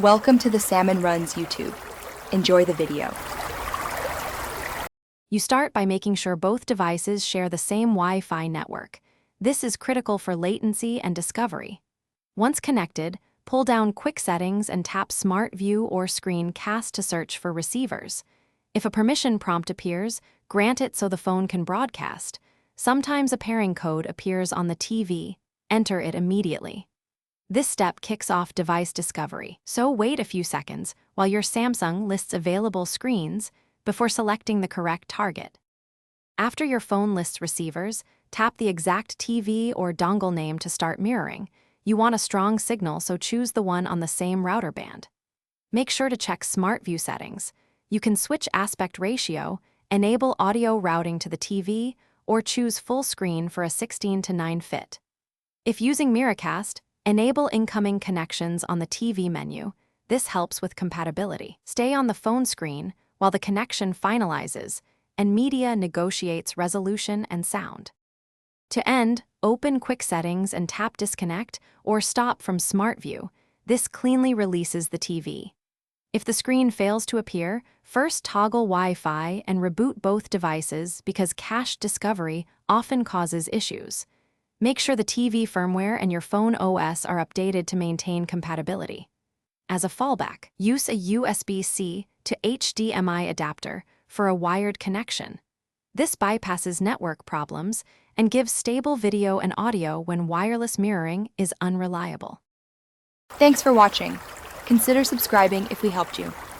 Welcome to the Salmon Runs YouTube. Enjoy the video. You start by making sure both devices share the same Wi-Fi network. This is critical for latency and discovery. Once connected, pull down Quick Settings and tap Smart View or Screen Cast to search for receivers. If a permission prompt appears, grant it so the phone can broadcast. Sometimes a pairing code appears on the TV. Enter it immediately. This step kicks off device discovery, so wait a few seconds while your Samsung lists available screens before selecting the correct target. After your phone lists receivers, tap the exact TV or dongle name to start mirroring. You want a strong signal, so choose the one on the same router band. Make sure to check Smart View settings. You can switch aspect ratio, enable audio routing to the TV, or choose full screen for a 16:9 fit. If using Miracast, enable incoming connections on the TV menu. This helps with compatibility. Stay on the phone screen while the connection finalizes and media negotiates resolution and sound. To end, open Quick Settings and tap Disconnect or Stop from Smart View. This cleanly releases the TV. If the screen fails to appear, first toggle Wi-Fi and reboot both devices because cached discovery often causes issues. Make sure the TV firmware and your phone OS are updated to maintain compatibility. As a fallback, use a USB-C to HDMI adapter for a wired connection. This bypasses network problems and gives stable video and audio when wireless mirroring is unreliable. Thanks for watching. Consider subscribing if we helped you.